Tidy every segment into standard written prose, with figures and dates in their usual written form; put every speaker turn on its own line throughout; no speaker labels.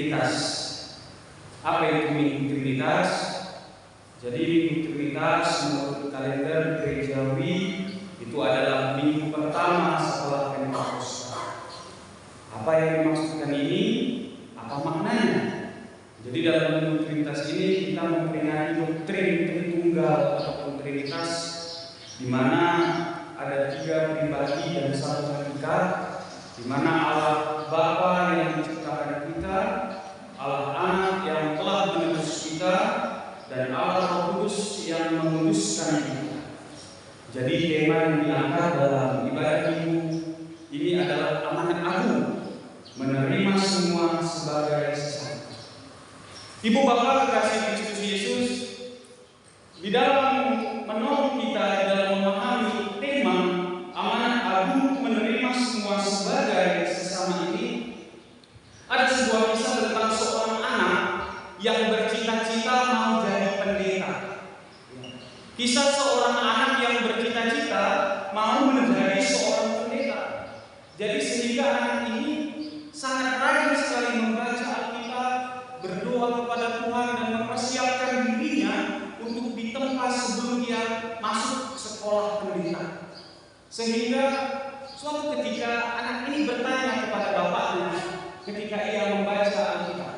Trinitas. Apa itu Minggu Trinitas? Jadi Minggu Trinitas menurut kalender gerejawi itu adalah minggu pertama setelah Pentakosta. Apa yang dimaksudkan ini? Apa maknanya? Jadi dalam Minggu Trinitas ini kita memperingati doktrin Tritunggal atau Trinitas, di mana ada 3 pribadi dan 1 hakikat, di mana Allah Bapa yang menciptakan kita, Allah Anak yang telah menebus kita, dan Allah Roh Kudus yang menguduskan kita. Jadi tema yang diangkat dalam ibadah minggu ini adalah amanat agung, menerima semua sebagai sesama. Ibu bapak kekasih Kristus Yesus, di dalam menolong kita di dalam memahami tema amanat agung menerima semua sebagai sesama ini, ada sebuah kisah tentang seorang anak yang bercita-cita mau jadi pendeta. Kisah seorang anak yang bercita-cita mau menjadi seorang pendeta. Jadi sehingga anak ini sangat rajin sekali membaca Alkitab, berdoa kepada Tuhan dan mempersiapkan dirinya untuk ditempa sebelum dia masuk sekolah pendeta. Sehingga suatu ketika anak ini bertanya kepada bapaknya ketika ia membaca Alkitab.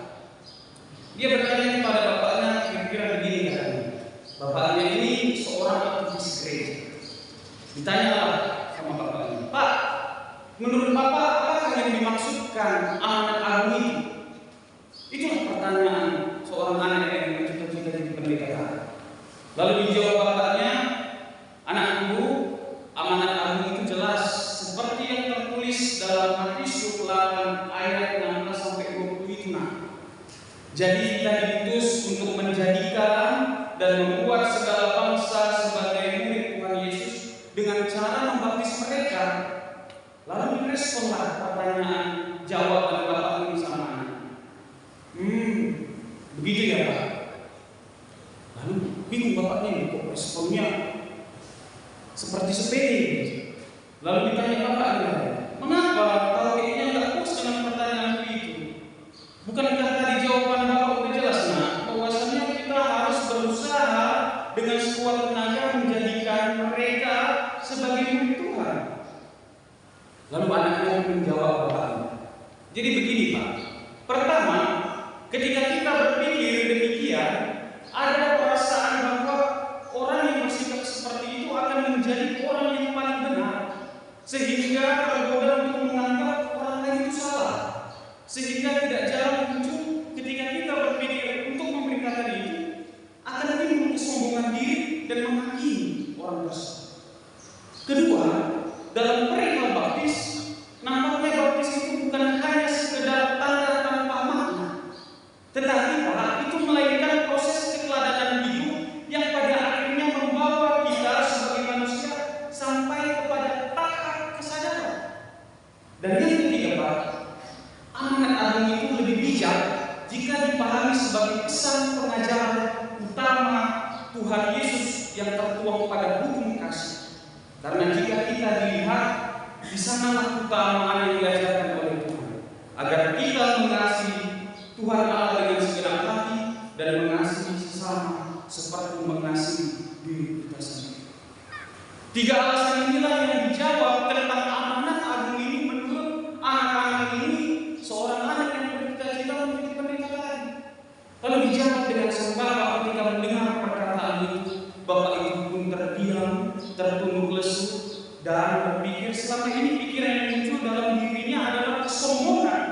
Dia bertanya kepada bapaknya kira-kira begini katanya. Bapaknya ini seorang aktivis gereja. Ditanyalah sama bapaknya, "Pak, menurut Bapak apakah yang dimaksudkan amanat agung itu?" Itulah pertanyaan seorang anak yang bercita-cita jadi pendeta. Lalu dijawab bapaknya, "Anakku, amanat agung itu jelas seperti yang tertulis dalam Matius 28 ayat 16 sampai 20 itu, Nak. Jadi kita diutus untuk menjadikan dan membuat segala bangsa sebagai murid Tuhan Yesus dengan cara membaptis mereka." Lalu diresponlah pertanyaan jawaban bapak ini sama anak. Begitu ya Pak? Lalu bingung bapaknya ini, kok responnya seperti sepele. Lalu ditanya bapaknya, "Mengapa kalau kayaknya nggak puas dengan pertanyaan itu? Bukankah tadi jawaban bapak udah jelas, Nak, bahwasanya kita harus berusaha dengan sekuat tenaga menjadikan mereka sebagai murid Tuhan?" Lalu anaknya menjawab bapaknya, "Jadi begini Pak, pertama, ketika kita berpikir demikian, ada perasaan bahwa orang yang bersikap seperti itu akan menjadi orang yang paling benar, sehingga tergoda untuk menganggap orang lain itu salah. Sehingga tidak jarang muncul ketika kita berpikir untuk memberitakan itu, akan timbul kesombongan diri dan menghakimi orang tersebut. Kedua, dalam perihal baptis, nampaknya baptis itu bukan hanya sekedar tanda tanpa makna, tetapi Pak, itu melainkan proses keteladanan hidup yang pada akhirnya membawa kita sebagai manusia sampai kepada tahap kesadaran. Dan yang ketiga Pak, amanat agung itu lebih bijak jika dipahami sebagai pesan pengajaran utama Tuhan Yesus yang tertuang pada hukum kasih. Karena jika kita dilihat, di sanalah keutamaan yang diajarkan oleh Tuhan, agar kita mengasihi Tuhan Allah dengan segenap hati dan mengasihi sesama seperti mengasihi diri kita sendiri. 3 alasan inilah yang dijawab tentang amanat agung ini menurut anak-anak ini, seorang anak yang bercita-cita menjadi pendeta tadi. Lalu dijawab dengan sembara ketika mendengar perkataan itu, bapak itu pun terdiam, tertunduk lesu, dan berpikir selama ini pikiran yang muncul dalam dirinya adalah kesombongan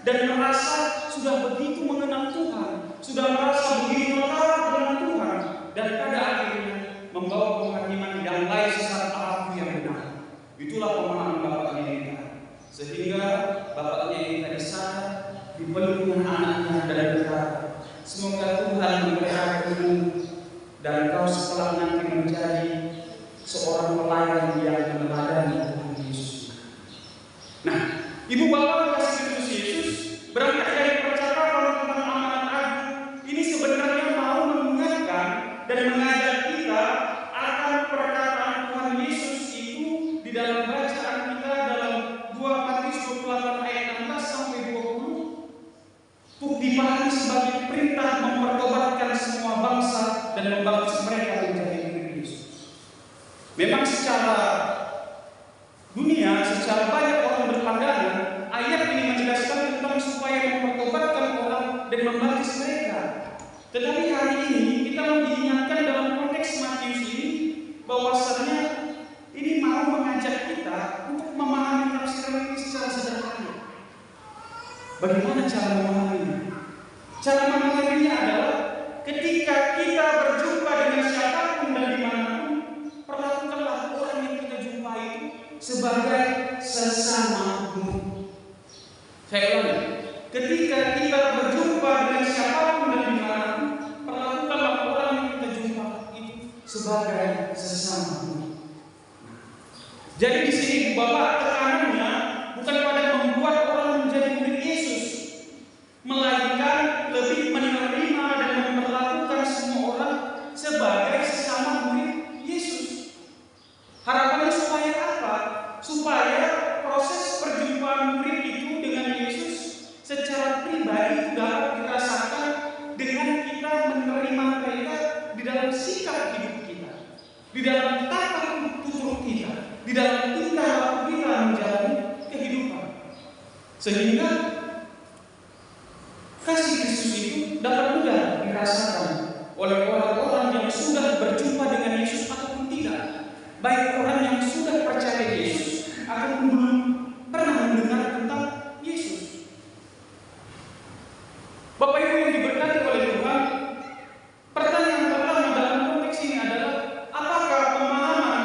dan merasa sudah begitu mengenal Tuhan, sudah merasa begitu lekat dengan Tuhan, dan pada akhirnya membawa penghakiman yang lain sesat aku yang benar. Itulah pemahaman bapaknya ini. Sehingga bapaknya ini tadi sadar, dipeluk dengan anaknya dan berkata, "Semoga Tuhan memberkatimu dan kau setelah nanti menjadi seorang pelayan yang meneladani Tuhan Yesus." Nah, ibu bapak kasih Kristus Yesus berangkat dari percakapan tentang amanat agung ini sebenarnya mau mengingatkan dan mengajak kita akan perkataan Tuhan Yesus itu di dalam bacaan kita dalam 2 Matius 28 ayat 16 sampai 20. dipahami sebagai perintah mempertobatkan semua bangsa dan membaptis mereka menjadi murid Yesus. Memang secara dunia, secara banyak orang berpandangan, ayat ini menjelaskan tentang supaya mempertobatkan orang dan membaptis mereka. Tetapi hari ini kita mau diingatkan dalam konteks Matius ini bahwasannya ini mau mengajak kita untuk memahami tafsiran ini secara sederhana. Bagaimana cara memahaminya? Cara memahaminya adalah ketika kita berjumpa dengan siapapun dan dimanapun, perlakukanlah orang yang kita jumpai itu sebagai sesama murid. Saya ulangi, ketika kita berjumpa dengan siapapun dan dimanapun, perlakukanlah orang yang kita jumpa itu sebagai sesama murid. Jadi di sini Bapak tekanannya bukan pada membuat orang menjadi murid Yesus, melainkan lebih menerima dan memperlakukan semua orang sebagai sesama murid Yesus. Harapannya supaya apa? Supaya proses perjumpaan murid itu dengan Yesus secara pribadi dapat dirasakan dengan kita menerima mereka di dalam sikap hidup kita, di dalam tata tutur kita, di dalam tingkah laku kita menjalani kehidupan, sehingga kasih Kristus itu dapat mudah dirasakan oleh orang-orang yang sudah berjumpa dengan Yesus ataupun tidak, baik orang yang sudah percaya Yesus ataupun belum pernah mendengar tentang Yesus. Bapak Ibu yang diberkati oleh Tuhan, pertanyaan pertama dalam konteks ini adalah apakah pemahaman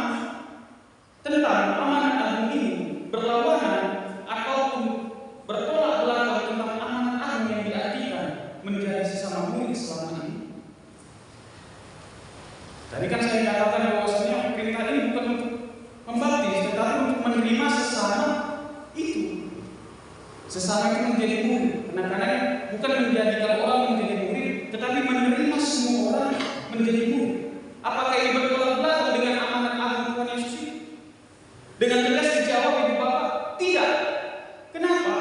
tentang amanat agung ini berlawanan ataupun bertolak belakang tentang amanat agung yang diartikan menjadi sesama murid selama ini? Tadi kan saya katakan bahwasanya perintah ini bukan untuk membaptis, tetapi untuk menerima sesama itu. Sesama itu menjadi murid. Karena bukan menjadikan orang menjadi murid, tetapi menerima semua orang menjadi murid. Apakah ini bertolak belakang dengan amanat agung Tuhan Yesus ini? Dengan tegas dijawab Ibu Bapak, tidak. Kenapa?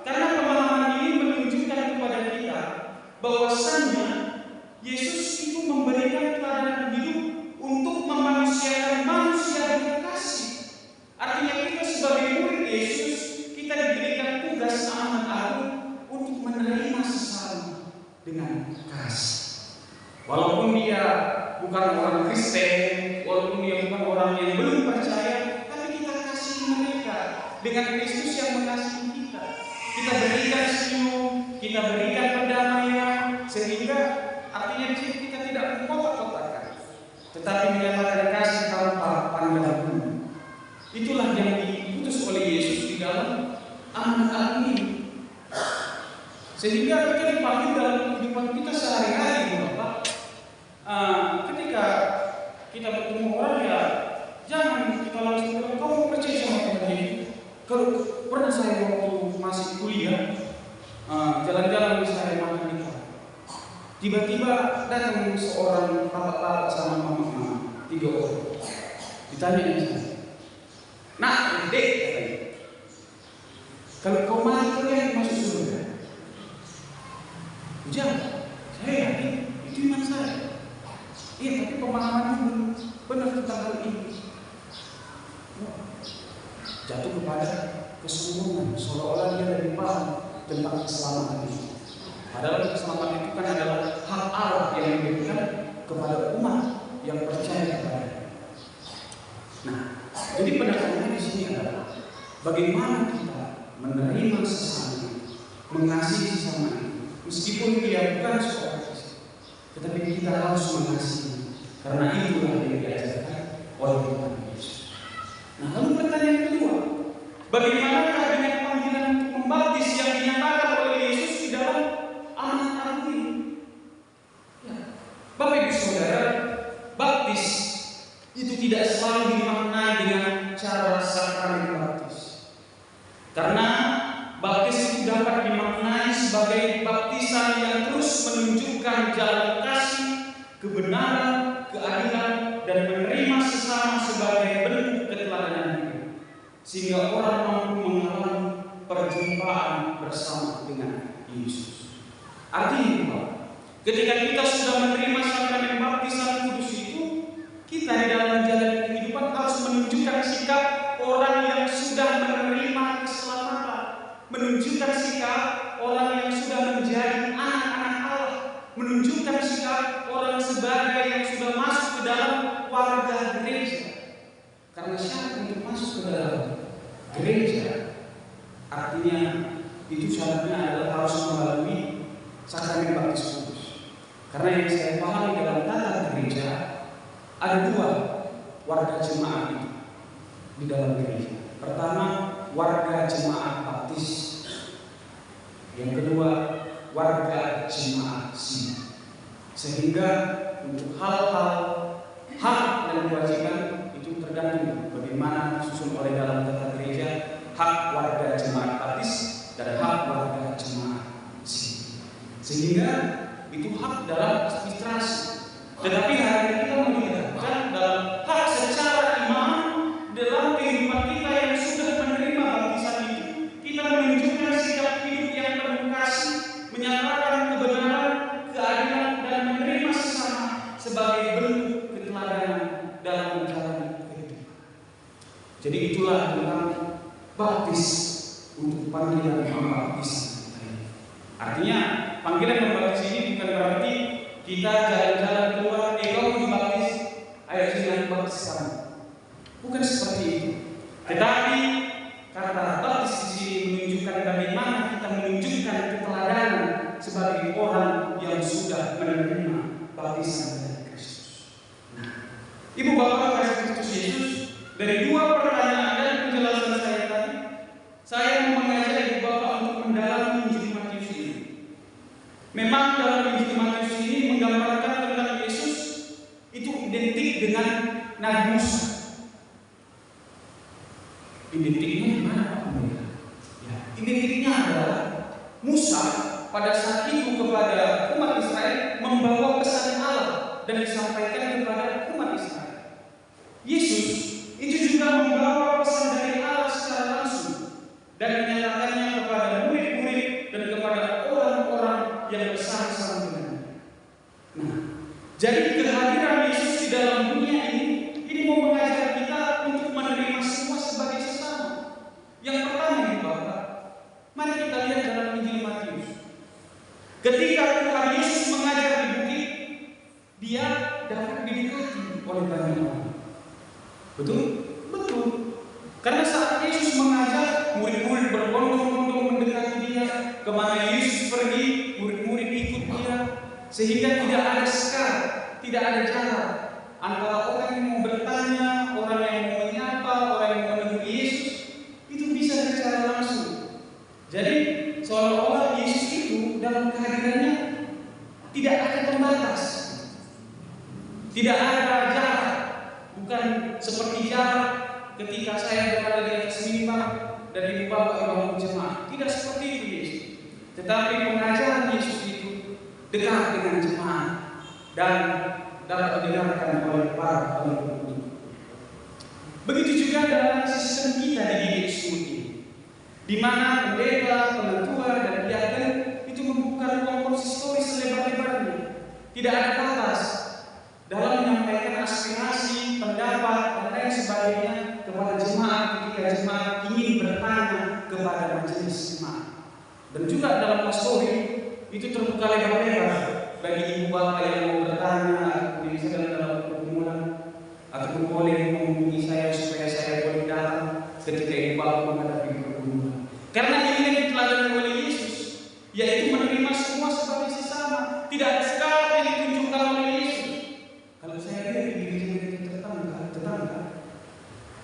Karena pemahaman ini menunjukkan kepada kita bahwasannya Yesus itu memberikan teladan hidup untuk memanusiakan manusia dengan kasih. Artinya kita sebagai murid Yesus, kita diberikan tugas amanat agung untuk menerima sesama dengan kasih. Walaupun dia bukan orang Kristen, walaupun dia bukan orang yang belum percaya, tapi kita kasih mereka dengan Kristus yang mengasihi kita. Kita berikan senyum, kita berikan pendamaian, sehingga artinya di sini kita tidak mengkotak-kotakan, tetapi menyatakan kasih tanpa pandang bulu. Itulah yang diputus oleh Yesus di dalam amanat agung ini. Sehingga kita dipanggil dalam kehidupan kita sehari-hari, Bapak. Ketika kita bertemu orang, ya jangan kita langsung bilang, kamu percaya sama Tuhan ini? Kalau pernah saya waktu masih kuliah, jalan-jalan saya makan di kamar, tiba-tiba datang seorang bapak-bapak sama mama, 3 orang. Ditanya saya, "Nak, Dek, kalau kau mati kalian masuk surga?" Jangan, saya yakin itu iman saya. Iya, tapi pemahamannya belum benar tentang hal ini. Jatuh kepada kesombongan, seolah-olah dia lebih paham tentang keselamatan itu. Padahal keselamatan itu kan adalah hak Allah yang diberikan kepada umat yang percaya kepada-Nya. Nah, jadi penekanan di sini adalah bagaimana kita menerima sesama, mengasihi sesama, meskipun dia bukan seorang Kristen, tetapi kita harus mengasihi, karena itulah yang diajarkan oleh Tuhan Yesus. Nah, lalu pertanyaan kedua, bagaimanakah dengan panggilan untuk membaptis yang dinyatakan oleh Yesus di dalam amanat agung ini? Ya, Bapak Ibu Saudara, baptis itu tidak selalu dimaknai dengan cara sakramen baptis. Karena baptis itu dapat dimaknai sebagai baptisan yang terus menunjukkan jalan kasih, kebenaran, keadilan, dan menerima sesama sebagai bentuk keteladanan hidup, sehingga orang mampu mengalami perjumpaan bersama dengan Yesus. Artinya, ketika kita sudah menerima sakramen baptisan kudus itu, kita di dalam menjalani kehidupan harus menunjukkan sikap orang yang sudah menerima keselamatan, menunjukkan sikap orang yang sudah menjadi anak-anak Allah, menunjukkan sikap orang sebagai yang sudah masuk ke dalam warga gereja. Karena syarat untuk masuk ke dalam gereja, artinya itu syaratnya adalah harus melalui sakramen baptis kudus. Karena yang saya pahami dalam tata gereja, ada dua warga jemaat itu di dalam gereja. Pertama, warga jemaat baptis. Yang kedua, warga jemaat sini. Sehingga untuk hal-hal hak dan kewajiban itu tergantung bagaimana disusun oleh dalam tata gereja, hak warga jemaat baptis dan hak warga jemaat sini. Sehingga itu hak dalam administrasi. Tetapi hari ini kita melihatkan dalam hak secara iman dalam kehidupan kita yang sudah menerima baptisan itu, kita menunjukkan sikap hidup yang penuh kasih, menyatakan kebenaran, keadilan dan menerima sesama sebagai bentuk keteladanan dalam menjalani kehidupan. Jadi itulah tentang baptis untuk panggilan pembaptisan. Artinya panggilan pembaptis ini bukan berarti kita jalan-jalan keluar, kamu dibaptis, ayo sini aku baptis kamu. Bukan seperti itu. Tetapi kata baptis di sini menunjukkan bagaimana kita menunjukkan keteladanan sebagai orang yang sudah menerima baptisan dari Kristus. Nah, Ibu Bapak kasih Kristus Yesus, dari dua pertanyaan dan penjelasan saya tadi, saya mau mengajak Ibu Bapak untuk mendalami Injil Matius ini. Memang dalam Injil Matius ini menggambarkan tentang Yesus itu identik dengan Nabi Musa. Identiknya di mana Pak Pemirsa? Ya, identiknya adalah Musa pada saat itu kepada umat Israel membawa pesan Allah dan disampaikan kepada umat Israel. Yesus itu juga membawa pesan dari Allah secara langsung dan menyatakannya kepada murid-murid dan kepada orang-orang yang bersama-sama dengannya. Nah, jadi kehadiran Yesus di dalam dunia ini mau mengajar kita untuk menerima semua sebagai sesama. Yang pertama Ibu Bapak, mari kita lihat dalam Injil Matius. Ketika Tuhan Yesus mengajar di bukit, dia dapat didekati oleh banyak orang. Betul? Betul. Karena saat Yesus mengajar, murid-murid berbondong-bondong mendekati dia. Kemana Yesus pergi, murid-murid ikut dia. Sehingga tidak ada sekat, tidak ada jarak antara orang yang mau bertanya, orang yang mau menyapa, orang yang mau menemui Yesus. Itu bisa secara langsung. Jadi seolah-olah Yesus itu dalam kehadirannya tidak ada pembatas, tidak ada jarak. Bukan seperti jarak ketika saya berada di atas mimbar dan Ibu Bapak membangun jemaat. Tidak seperti itu Yesus. Tetapi pengajaran Yesus itu dekat dengan jemaat dan dapat didengarkan oleh para pengikut. Begitu juga dalam sistem kita di GGSU ini, di mana pendeta, penatua dan diaken itu membuka ruang konsistori selebar-lebarnya. Tidak ada batas dalam menyampaikan aspirasi, pendapat dan lain sebagainya kepada jemaat ketika jemaat ingin bertanya kepada majelis jemaat. Dan juga dalam pastori itu terbuka lebar-lebar bagi ibu bapak yang mau bertanya atau misalnya dalam pergumulan ataupun boleh menghubungi saya supaya saya boleh datang ketika ibu bapak menghadapi pergumulan. Karena ini yang diteladani oleh Yesus, yaitu menerima semua sebagai sesama, tidak ada skala yang ditunjukkan oleh Yesus. Kalau saya lihat di gereja tetangga,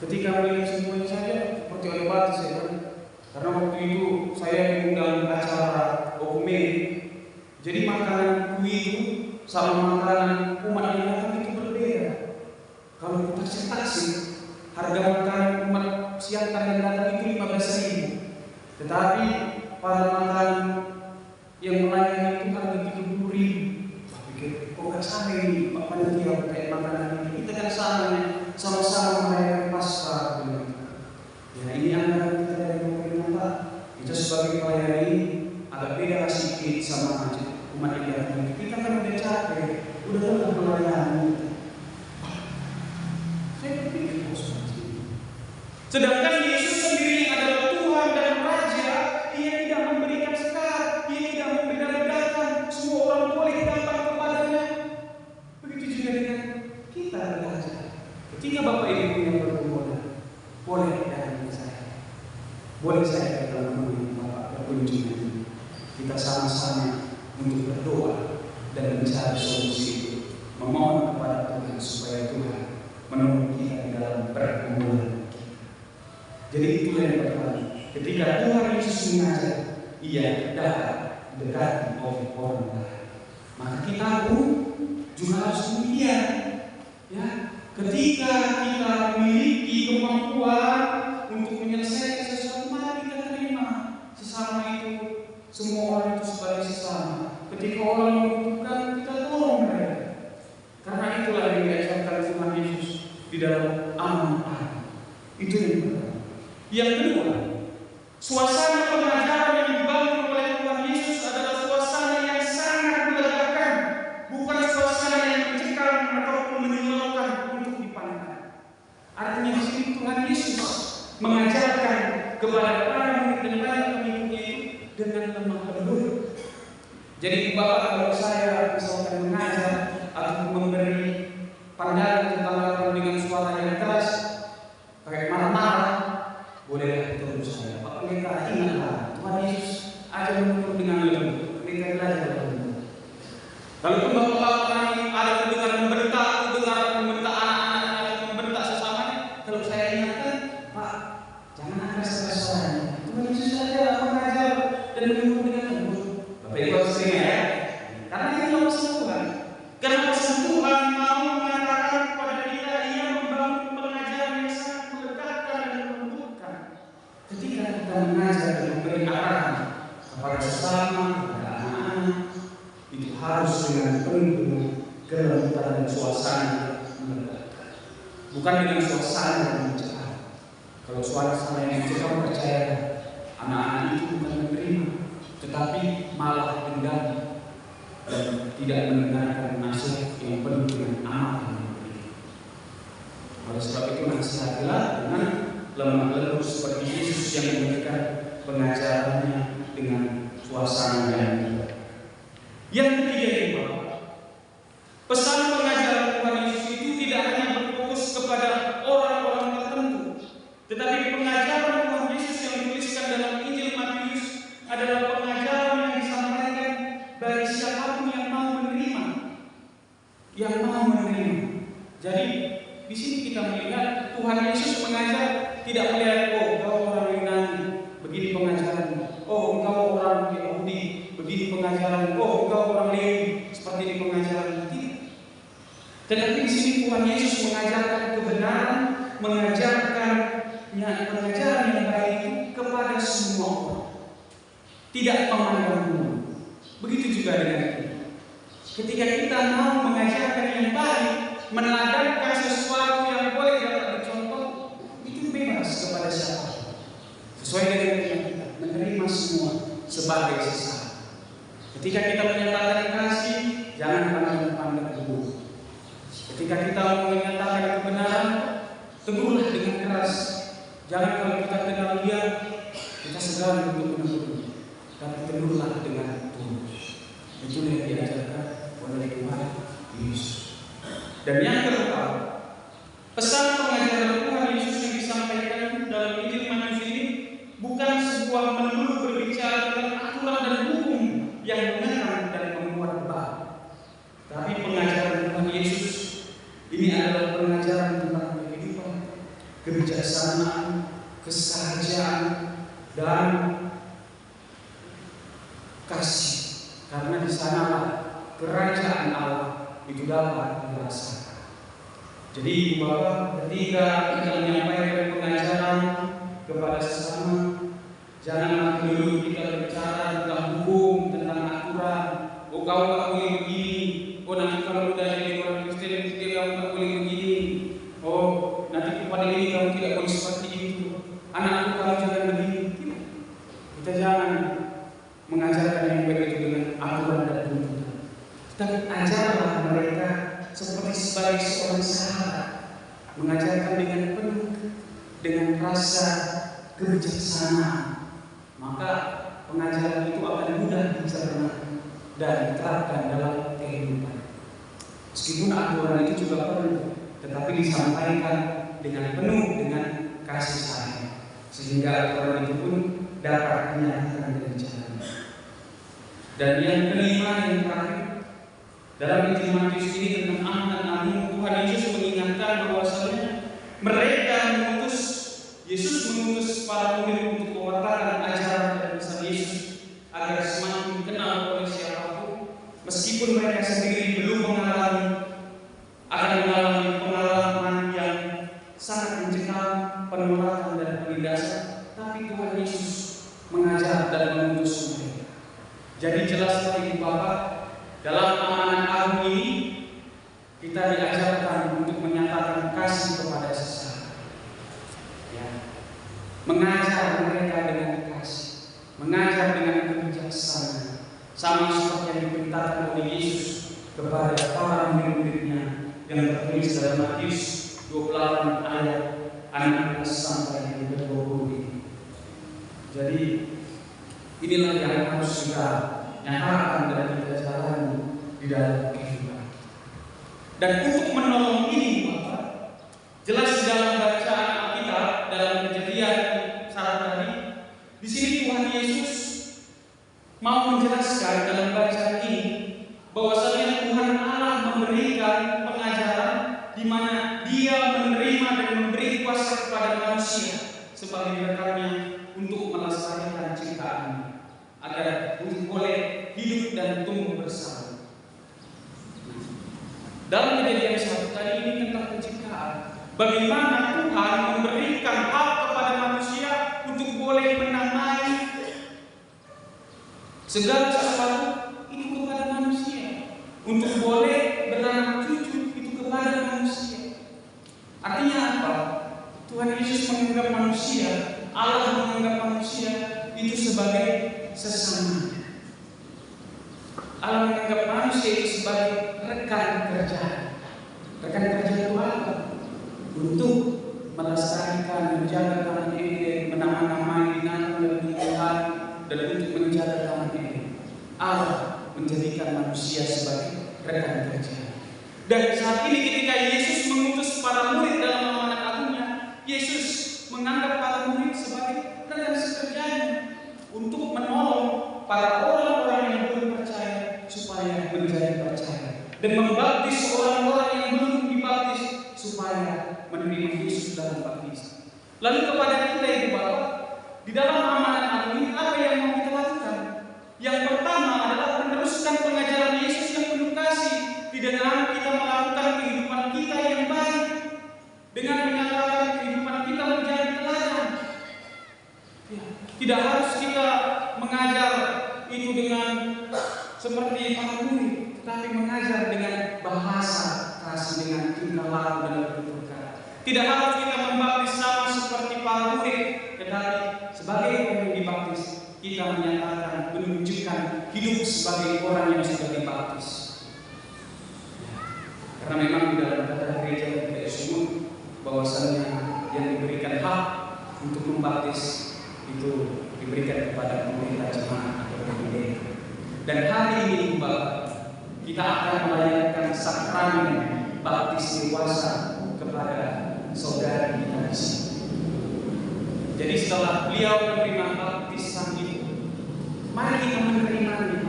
ketika melihat semuanya saja seperti oleh batu saya. Karena waktu itu saya diundang acara dokumen. Jadi makanan kue itu sama makanan umat yang datang itu berbeda. Kalau kita taksir, harga makanan umat siang yang datang itu 15.000. Tetapi pada makanan yang melayani itu harga 30.000. Saya pikir, kok gak sama ini panitia kayak makanan ini? Kita kan sama-sama merayakan Paskah. Ya ini anggaran kita dari pemerintah. Kita sebagai pelayan ini agak beda sedikit sama aja. umat ini. Kita kan udah capek, udah lelah melayani. Saya pikir sedangkan Yesus sendiri yang adalah Tuhan dan Raja, Ia tidak memberikan sekat, Ia tidak membeda-bedakan, semua orang boleh datang kepadanya. Begitu juga dengan kita Raja. Ketika Bapak Ibu punya pergumulan, boleh datang ke saya. Boleh saya datang menemui Bapak berkunjung. Kita sama-sama untuk berdoa dan mencari solusi, memohon kepada Tuhan supaya Tuhan menolong kita di dalam pergumulan. Jadi itulah yang pertama. Ketika Tuhan Yesus mengajar, Ia dapat dekati oleh orang lain. Maka kita pun juga harus demikian. Ya, ketika kita memiliki kemampuan untuk menyelesaikan sesuatu, mari kita terima sesama itu. Semua orang itu sebagai sesama. Ketika orang membutuhkan, kita tolong mereka. Karena itulah yang diajarkan Tuhan Yesus di dalam amanah. Itu yang pertama. Yang kedua, suasana pengajaran yang dibangun oleh Tuhan Yesus adalah suasana yang sangat melegakan, bukan suasana yang mencekam ataupun menyilaukan untuk dipandang. Artinya di sini Tuhan Yesus mengajarkan kepada para murid dan para pengikutnya itu dengan lemah lembut. Jadi Bapak, kalau saya misalkan mengajar atau memberi pandangan tentang orang dengan suara yang keras, pakai marah-marah, bolehlah terus saya. Pak Pendeta, ingatlah Tuhan Yesus ajar menurut dengan lembut. Pendeta belajar lembut. Kalau Bapak ada mendengar membentak, membentak anak-anak, membentak sesamanya, kalau saya ingatkan, Pak, jangan keras-keras suaranya. Tuhan Yesus saja mengajar dan menurut dengan lembut. Bapak Ibu sering ya, karena ini adalah pesan Tuhan. Karena pesan Tuhan mau mengatakan kepada kita, Ia membangun pengajaran yang sangat melegakan dan melembutkan. Ketika kita mengajar dan memberi arahan kepada sesama, kepada anak-anak, itu harus dengan penuh kelembutan dan suasana melegakan. Bukan dengan suasana yang mencekam. Kalau suasana yang mencekam, percaya anak-anak itu bukan menerima, tetapi malah dendam dan tidak mendengarkan nasihat yang penuh dengan amat yang memberi. Oleh sebab itu nasihatilah dengan lemah lembut seperti Yesus yang memberikan pengajarannya dengan suasana yang baik. Yang ketiga itu, pesan pengajaran Tuhan Yesus itu tidak hanya berfokus kepada orang-orang tertentu, tetapi pengajaran Tuhan Yesus yang dituliskan dalam Injil Matius adalah pengajaran yang disampaikan bagi siapapun yang mau menerima, Jadi di sini kita melihat Tuhan Yesus mengajar tidak melihat kau orang Yunani begini pengajaran, engkau orang Yahudi begini pengajaran, engkau orang Lewi seperti ini pengajaran. Tetapi di sini Tuhan Yesus mengajarkan kebenaran, mengajarkan pengajaran yang baik kepada semua orang, tidak memandang bulu. Begitu juga dengan kita. Ketika kita mau mengajarkan yang baik, meneladangkan sesuatu yang boleh dapat dicontoh, itu bebas kepada siapa. Sesuai dengan kita, menerima semua sebagai sesama. Ketika kita menyatakan kasih, jangan pandang-pandang dulu. Ketika kita menyatakan kebenaran, tegurlah dengan keras. Jangan kalau kita kenal dia, kita segan untuk menegur, tapi tegurlah dengan tulus. Itu yang diajarkan oleh Tuhan Yesus. Dan yang keempat, pesan pengajaran Tuhan Yesus yang disampaikan dalam Injil Matius ini bukan sebuah melulu berbicara tentang aturan dan hukum yang menekan dan membuat beban. Tapi pengajaran Tuhan Yesus ini adalah pengajaran tentang kehidupan, kebijaksanaan, kesahajaan, dan kasih. Karena di sanalah kerajaan Allah itu dapat dirasakan. Jadi Bapak, ketika kita menyampaikan pengajaran kepada sesama, janganlah dulu kita bicara tentang hukum, tentang aturan. Kau tak boleh begini. Nanti kalau sudah jadi orang Kristen, kamu tak boleh begini. Nanti kepada ini kamu tidak boleh seperti itu. Anakku kamu jangan begini. Kita jangan mengajarkan yang baik itu dengan aturan dan hukum. Tapi ajarlah mereka sebagai seorang sahabat, mengajarkan dengan penuh dengan rasa kebijaksanaan. Maka pengajaran itu akan mudah dicerna dan diterapkan dalam kehidupan. Meskipun aturan itu juga perlu, tetapi disampaikan dengan penuh dengan kasih sayang, sehingga aturan itu pun dapat dinyatakan dengan jalan. Dan yang kelima, yang terakhir, dalam Injil Matius ini tentang anak agung, Tuhan Yesus mengingatkan bahwasanya Yesus mengutus para murid untuk mewartakan ajaran dan pesan Yesus agar semakin dikenal oleh siapapun, meskipun mereka sendiri belum akan mengalami pengalaman yang sangat mencekam, penolakan dan penindasan, tapi Tuhan Yesus mengajar dan mengutus mereka. Jadi jelas sekali Bapak, dalam amanat agung ini kita diajarkan untuk menyatakan kasih kepada sesama. Ya. Mengajar mereka dengan kasih, mengajar dengan kebijaksanaan, sama seperti yang diperintahkan oleh Yesus kepada para murid-muridnya yang tertulis dalam Matius 28 ayat 16 sampai 20 ini. Jadi inilah yang harus kita nyatakan dan kita jalani di dalam kehidupan. Dan untuk menolong ini, Bapak, jelas di dalam bacaan Alkitab dalam Kejadian saat tadi, di sini Tuhan Yesus mau menjelaskan dalam bacaan ini bahwasanya Tuhan Allah memberikan pengajaran di mana Dia menerima dan memberi kuasa kepada manusia sebagai rekannya untuk melestarikan ciptaan agar boleh hidup dan tumbuh bersama. Dalam Kejadian 1 tadi ini tentang penciptaan, bagaimana Tuhan memberikan hak kepada manusia untuk boleh menamai segala sesuatu itu kepada manusia, untuk boleh beranak cucu itu kepada manusia. Artinya apa? Tuhan Yesus menganggap manusia, Allah menganggap manusia itu sebagai sesama. Allah menganggap manusia itu sebagai rekan kerja. Rekan kerja itu apa? Untuk melestarikan, menjaga taman Eden, menamai binatang dan tumbuhan, dan untuk menjaga taman Eden. Allah menjadikan manusia sebagai rekan kerja. Dan saat ini ketika Yesus mengutus para murid dalam amanat agungnya, Yesus menganggap para murid sebagai rekan sekerjanya untuk menolong para orang-orang yang belum percaya supaya menjadi percaya, dan membaptis orang-orang yang belum dibaptis supaya menerima Yesus dalam baptisan. Lalu kepada kita Ibu Bapak, di dalam amanat agung ini apa yang mau kita lakukan? Yang pertama adalah meneruskan pengajaran Yesus yang penuh kasih di dalam kita melakukan kehidupan kita yang baik dengan menyatakan kehidupan kita menjadi teladan. Ya, tidak harus kita mengajar itu dengan seperti para murid, tapi mengajar dengan bahasa kasih, dengan tingkah laku dan bertutur. Tidak harus kita membaptis sama seperti para murid, tetapi sebagai orang yang dibaptis, kita menyatakan, menunjukkan hidup sebagai orang yang sudah dibaptis. Karena memang di dalam kata gereja kita disebut bahwasanya yang diberikan hak untuk membaptis itu diberikan kepada pemerintah jemaat atau pendeta. Dan hari ini Bapak, kita akan melayankan sakramen baptis dewasa kepada saudara kita di sini. Jadi setelah beliau menerima baptisan itu, mari kita menerimanya.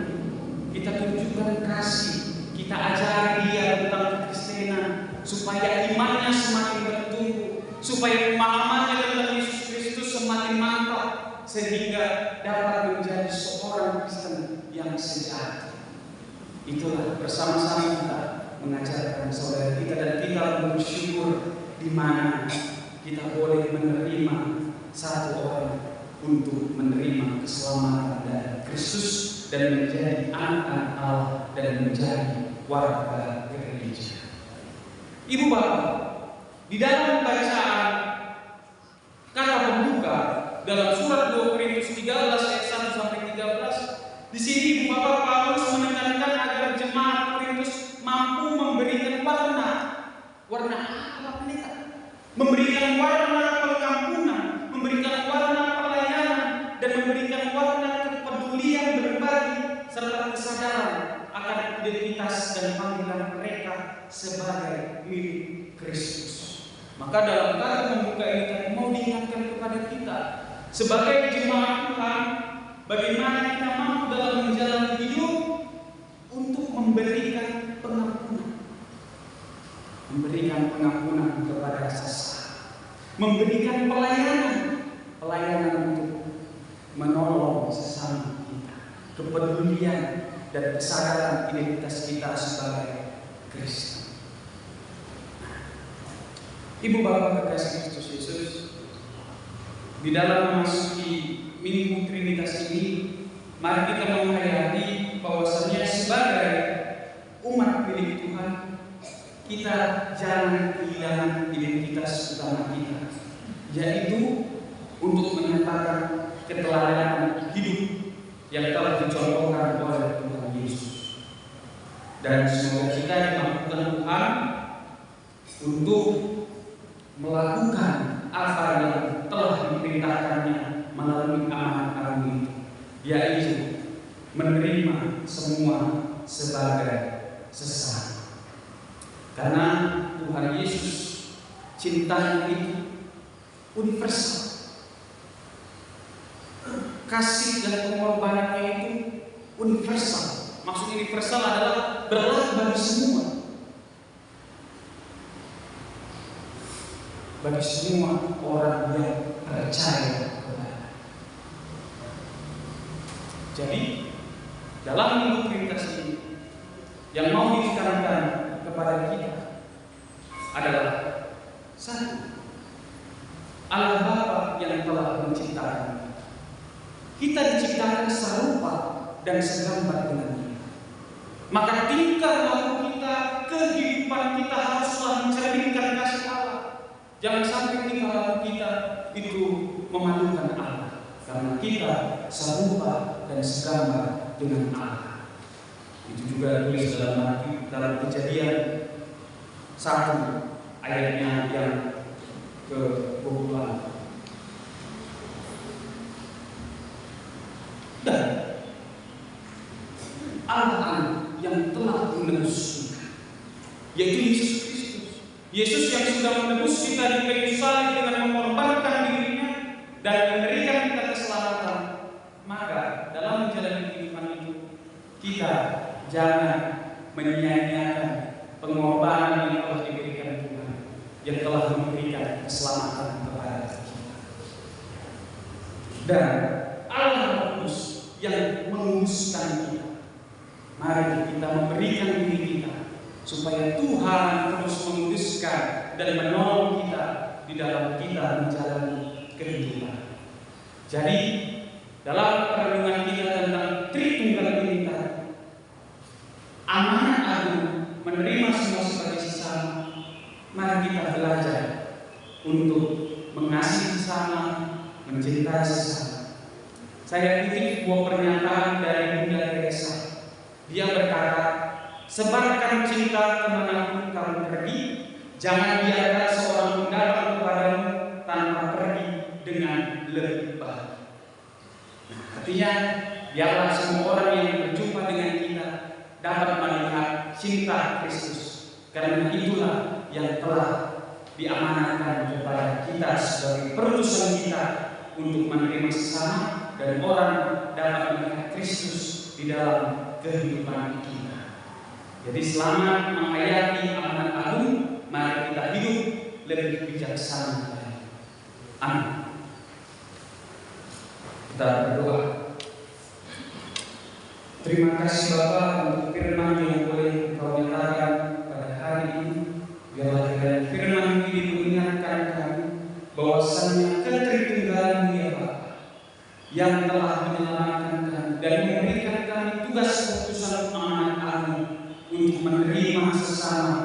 Kita tunjukkan kasih, kita ajari dia tentang kekristenan supaya imannya semakin bertumbuh, supaya pemahamannya tentang Yesus Kristus semakin mantap, sehingga dapat menjadi seorang Kristen yang sejati. Itulah bersama-sama kita mengajarkan saudara kita, dan kita bersyukur di mana kita boleh menerima satu orang untuk menerima keselamatan dari Kristus dan menjadi anak-anak Allah dan menjadi warga gereja. Ibu Bapak, di dalam bacaan kata pembuka dalam surat 2 Korintus 13 ayat 1 sampai 13, di sini Ibu Bapak Paulus menekankan agar jemaat Warna apa pendeta? Memberikan warna pengampunan, memberikan warna pelayanan, dan memberikan warna kepedulian berbagi serta kesadaran akan identitas dan panggilan mereka sebagai milik Kristus. Maka dalam kata membuka ini tadi mau diingatkan kepada kita sebagai jemaat Tuhan, bagaimana kita mampu dalam menjalani hidup untuk memberikan pengampunan kepada sesama, memberikan pelayanan untuk menolong sesama kita, kepedulian dan kesadaran identitas kita sebagai Kristen. Ibu bapak kekasih Kristus Yesus, di dalam memasuki Minggu Trinitas ini, mari kita menghayati bahwasanya sebagai umat milik Tuhan, kita jangan kehilangan identitas utama kita, yaitu untuk menyatakan keteladanan hidup yang telah dicontohkan oleh Tuhan Yesus. Dan semoga kita dimampukan Tuhan untuk melakukan apa yang telah diperintahkannya melalui amanat agung itu, yaitu menerima semua sebagai sesama. Karena Tuhan Yesus cintanya itu universal, kasih dan pengorbanannya itu universal. Maksud universal adalah berlaku bagi semua. Bagi semua orang yang percaya kepada. Jadi dalam Minggu Trinitas ini yang mau ditekankan kepada kita adalah satu, Allah Bapa yang telah menciptakan kita diciptakan serupa dan segambar dengan Dia. Maka tingkah laku kita, kehidupan kita haruslah mencerminkan kasih Allah. Jangan sampai tingkah laku kita itu memalukan Allah, karena kita serupa dan segambar dengan Allah. Itu juga tulis dalam Kejadian 1 ayatnya yang ke-20. Dan Allah yang telah menebus kita, yaitu Yesus Kristus. Yesus yang sudah menebus kita di kayu salib dengan mengorbankan dirinya dan memberikan kita keselamatan. Maka dalam menjalani kehidupan itu, kita jangan menyia-nyiakan pengorbanan yang telah diberikan Tuhan, yang telah memberikan keselamatan kepada kita. Dan Allah Kudus yang menguduskan kita. Mari kita memberikan diri kita supaya Tuhan terus menguduskan dan menolong kita di dalam kita menjalani kehidupan. Jadi dalam perenungan kita tentang Tritunggal ini, amanat agung menerima semua sebagai sesama. Mari kita belajar untuk mengasihi sesama, mencintai sesama. Saya kutip sebuah pernyataan dari Bunda Teresa. Dia berkata, sebarkan cinta kemanapun kamu pergi, jangan biarkan seorang pun datang kepadamu tanpa pergi dengan lebih baik. Nah, artinya biarlah semua orang yang berjumpa dengan kita dapat melihat cinta Kristus, karena itulah yang telah diamanatkan kepada kita sebagai perutusan kita untuk menerima sesama, dan orang dapat melihat Kristus di dalam kehidupan kita. Jadi selamat menghayati amanat agung, mari kita hidup lebih bijaksana. Amin. Kita berdoa. Terima kasih Bapa untuk firman yang boleh Kau nyatakan pada hari ini. Biarlah dengan firman ini mengingatkan kami bahwasanya ketritunggalan Dia Bapa yang telah menyelamatkan kami dan memberikan kami tugas keputusan amanat agung untuk menerima sesama